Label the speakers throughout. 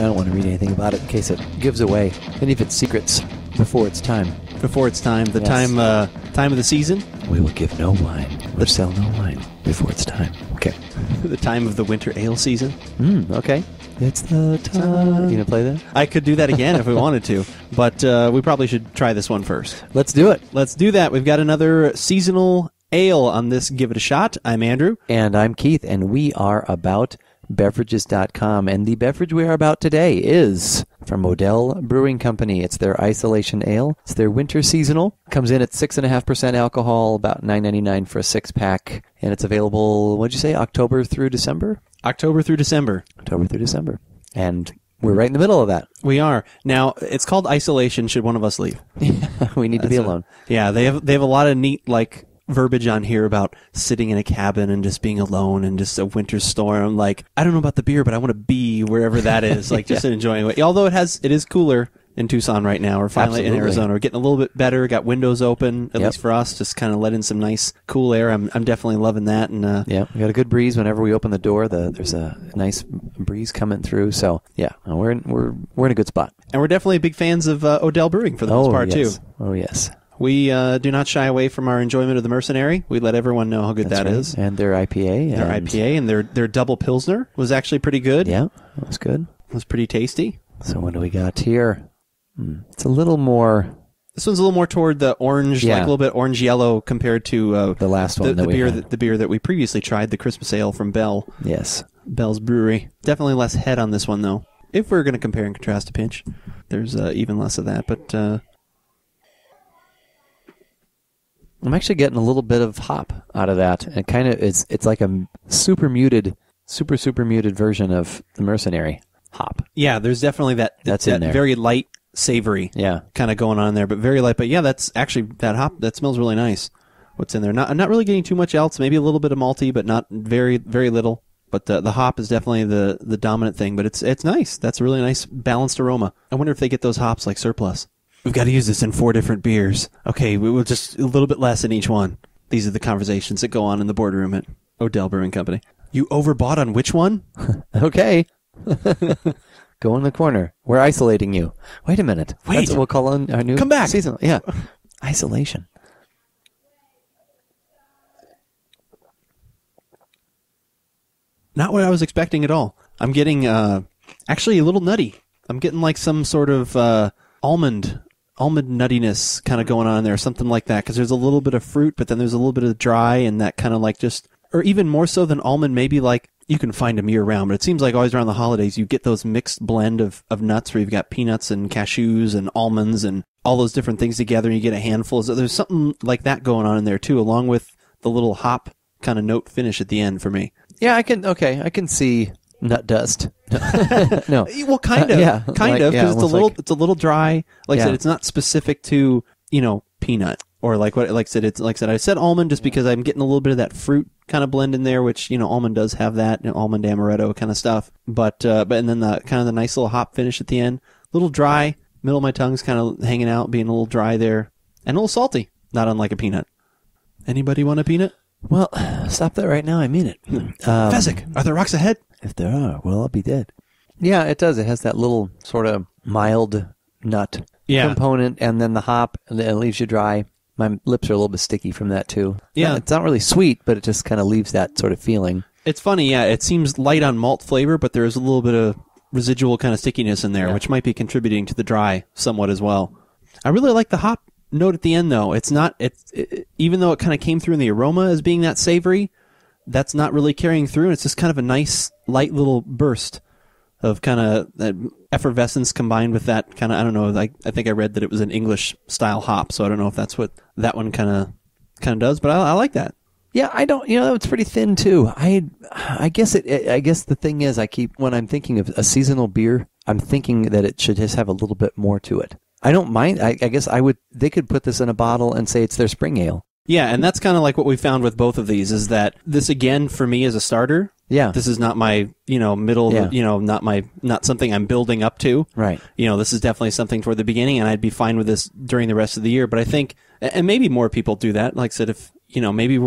Speaker 1: don't want to read anything about it in case it gives away any of its secrets before it's time.
Speaker 2: Before it's time. The time of the season?
Speaker 1: We will give no wine or sell no wine before it's time. Okay.
Speaker 2: The time of the winter ale season?
Speaker 1: Okay. It's the time. You gonna play that?
Speaker 2: I could do that again if we wanted to, but we probably should try this one first.
Speaker 1: Let's do it.
Speaker 2: Let's do that. We've got another seasonal ale on this Give It a Shot. I'm Andrew.
Speaker 1: And I'm Keith, and we are about beverages.com. And the beverage we are about today is from Odell Brewing Company. It's their Isolation Ale. It's their winter seasonal. Comes in at 6.5% alcohol, about $9.99 for a 6-pack. And it's available, what'd you say, October through December?
Speaker 2: October through December.
Speaker 1: And we're right in the middle of that.
Speaker 2: We are. Now, it's called Isolation should one of us leave.
Speaker 1: We need to be alone.
Speaker 2: Yeah, they have a lot of neat, verbiage on here about sitting in a cabin and just being alone and just a winter storm. I don't know about the beer, but I want to be wherever that is, just enjoying it. Although it is cooler in Tucson right now. We're finally in Arizona. We're getting a little bit better. Got windows open, at least for us, just kind of let in some nice cool air. I'm definitely loving that. And
Speaker 1: we got a good breeze whenever we open the door. There's a nice breeze coming through. So we're in a good spot.
Speaker 2: And we're definitely big fans of Odell Brewing for the most part too.
Speaker 1: Oh yes.
Speaker 2: We do not shy away from our enjoyment of the Mercenary. We let everyone know how good that is.
Speaker 1: And their IPA.
Speaker 2: And their double Pilsner was actually pretty good.
Speaker 1: Yeah, that was good.
Speaker 2: It was pretty tasty.
Speaker 1: So what do we got here? It's a little more...
Speaker 2: This one's a little more toward the orange, a little bit orange-yellow compared to
Speaker 1: the last one
Speaker 2: the beer that we previously tried, the Christmas Ale from Bell.
Speaker 1: Yes.
Speaker 2: Bell's Brewery. Definitely less head on this one, though. If we're going to compare and contrast a pinch, there's even less of that, but...
Speaker 1: I'm actually getting a little bit of hop out of that. And it's like a super muted version of the Mercenary hop.
Speaker 2: Yeah, there's definitely that
Speaker 1: in there.
Speaker 2: Very light, savory kind of going on there, but very light. But yeah, that's actually, that hop, that smells really nice. What's in there? I'm not really getting too much else. Maybe a little bit of malty, but not very, very little. But the hop is definitely the dominant thing, but it's nice. That's a really nice balanced aroma. I wonder if they get those hops like surplus. We've got to use this in 4 different beers. Okay, we will just a little bit less in each one. These are the conversations that go on in the boardroom at Odell Brewing Company. You overbought on which one?
Speaker 1: Okay. Go in the corner. We're isolating you. Wait a minute.
Speaker 2: Wait.
Speaker 1: That's what we'll call on our new
Speaker 2: Come back.
Speaker 1: season. Yeah. Isolation.
Speaker 2: Not what I was expecting at all. I'm getting actually a little nutty. I'm getting some sort of almond nuttiness kind of going on there, something like that, because there's a little bit of fruit, but then there's a little bit of dry, and that kind of or even more so than almond, maybe you can find them year-round, but it seems like always around the holidays you get those mixed blend of nuts where you've got peanuts and cashews and almonds and all those different things together, and you get a handful. So there's something like that going on in there, too, along with the little hop kind of note finish at the end for me.
Speaker 1: Yeah, I can see nut dust. No.
Speaker 2: Well, kind of, because it's a little dry. Like I said, it's not specific to, peanut or I said almond just because I'm getting a little bit of that fruit kind of blend in there, which, almond does have that, almond amaretto kind of stuff. But and then the kind of the nice little hop finish at the end, a little dry, middle of my tongue's kind of hanging out, being a little dry there, and a little salty, not unlike a peanut. Anybody want a peanut?
Speaker 1: Well, stop that right now. I mean it.
Speaker 2: Fezzik, are there rocks ahead?
Speaker 1: If there are, well, I'll be dead. Yeah, it does. It has that little sort of mild nut component, and then the hop, and it leaves you dry. My lips are a little bit sticky from that, too. Yeah. It's not really sweet, but it just kind of leaves that sort of feeling.
Speaker 2: It's funny, yeah. It seems light on malt flavor, but there's a little bit of residual kind of stickiness in there, which might be contributing to the dry somewhat as well. I really like the hop note at the end, though. Even though it kind of came through in the aroma as being that savory, that's not really carrying through. It's just kind of a nice, light little burst of kind of effervescence combined with that kind of, I don't know, I think I read that it was an English-style hop, so I don't know if that's what that one kind of does, but I like that.
Speaker 1: Yeah, I don't, it's pretty thin, too. I guess the thing is, when I'm thinking of a seasonal beer, I'm thinking that it should just have a little bit more to it. I don't mind. I guess they could put this in a bottle and say it's their spring ale.
Speaker 2: Yeah, and that's kind of like what we found with both of these, is that this, again, for me as a starter, this is not my, middle, not something I'm building up to.
Speaker 1: Right.
Speaker 2: This is definitely something toward the beginning, and I'd be fine with this during the rest of the year. But I think, and maybe more people do that. Like I said, if, maybe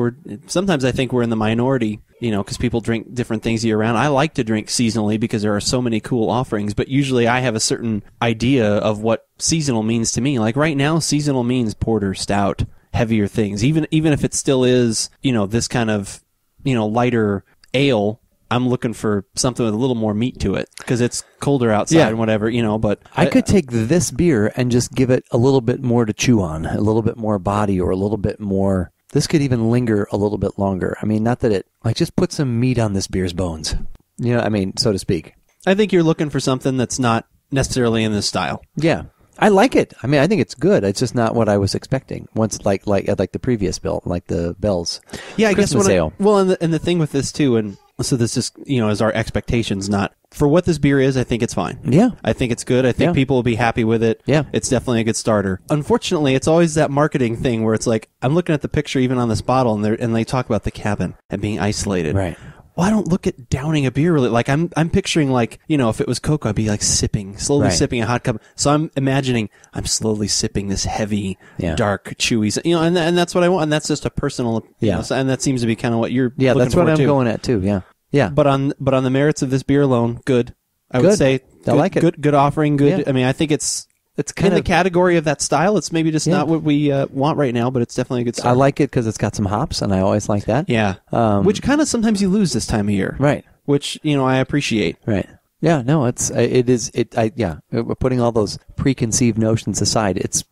Speaker 2: sometimes I think we're in the minority, because people drink different things year round. I like to drink seasonally because there are so many cool offerings, but usually I have a certain idea of what seasonal means to me. Like right now, seasonal means porter, stout, heavier things. Even if it still is, this kind of, lighter ale, I'm looking for something with a little more meat to it because it's colder outside and whatever, but
Speaker 1: I could take this beer and just give it a little bit more to chew on, a little bit more body, or a little bit more. This could even linger a little bit longer. I mean, not that just put some meat on this beer's bones, so to speak.
Speaker 2: I think you're looking for something that's not necessarily in this style.
Speaker 1: Yeah. I like it. I mean, I think it's good. It's just not what I was expecting. Once, like the previous bill, like the Bell's.
Speaker 2: Yeah, I
Speaker 1: Christmas
Speaker 2: guess
Speaker 1: ale.
Speaker 2: And the thing with this too, and so this is, is our expectations, not for what this beer is. I think it's fine.
Speaker 1: Yeah.
Speaker 2: I think it's good. I think people will be happy with it.
Speaker 1: Yeah.
Speaker 2: It's definitely a good starter. Unfortunately, it's always that marketing thing where it's like, I'm looking at the picture even on this bottle and they talk about the cabin and being isolated.
Speaker 1: Right.
Speaker 2: Well, I don't look at downing a beer really. Like I'm picturing like, if it was Coke, I'd be like slowly sipping a hot cup. So I'm imagining I'm slowly sipping this heavy, dark, chewy, and that's what I want. And that's just a personal, and that seems to be kind of what you're looking
Speaker 1: that's what
Speaker 2: for
Speaker 1: I'm
Speaker 2: too.
Speaker 1: going at too. Yeah. Yeah.
Speaker 2: But on the merits of this beer alone, good. I would say
Speaker 1: I like it.
Speaker 2: Good offering. Good.
Speaker 1: Yeah.
Speaker 2: I mean, I think it's
Speaker 1: kind
Speaker 2: in the category of that style. It's maybe just not what we want right now, but it's definitely a good start.
Speaker 1: I like it because it's got some hops, and I always like that.
Speaker 2: Yeah. Which kind of sometimes you lose this time of year.
Speaker 1: Right.
Speaker 2: Which, I appreciate.
Speaker 1: Right. Yeah. No, we're putting all those preconceived notions aside. It's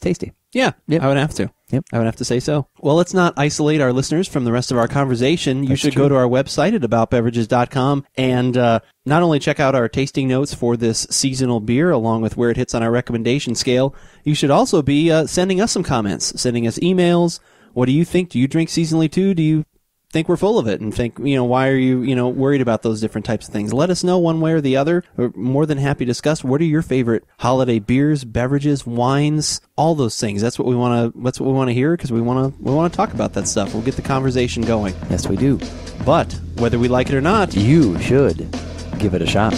Speaker 1: tasty.
Speaker 2: Yeah.
Speaker 1: Yep.
Speaker 2: I would have to.
Speaker 1: Yep.
Speaker 2: I would have to say so. Well, let's not isolate our listeners from the rest of our conversation. You should go to our website at aboutbeverages.com and not only check out our tasting notes for this seasonal beer along with where it hits on our recommendation scale, you should also be sending us some comments, sending us emails. What do you think? Do you drink seasonally too? Do you think we're full of it and think, why are you, worried about those different types of things? Let us know one way or the other. We're more than happy to discuss. What are your favorite holiday beers, beverages, wines, all those things? That's what we want to hear because we want to talk about that stuff. We'll get the conversation going.
Speaker 1: Yes, we do.
Speaker 2: But whether we like it or not,
Speaker 1: You should give it a shot.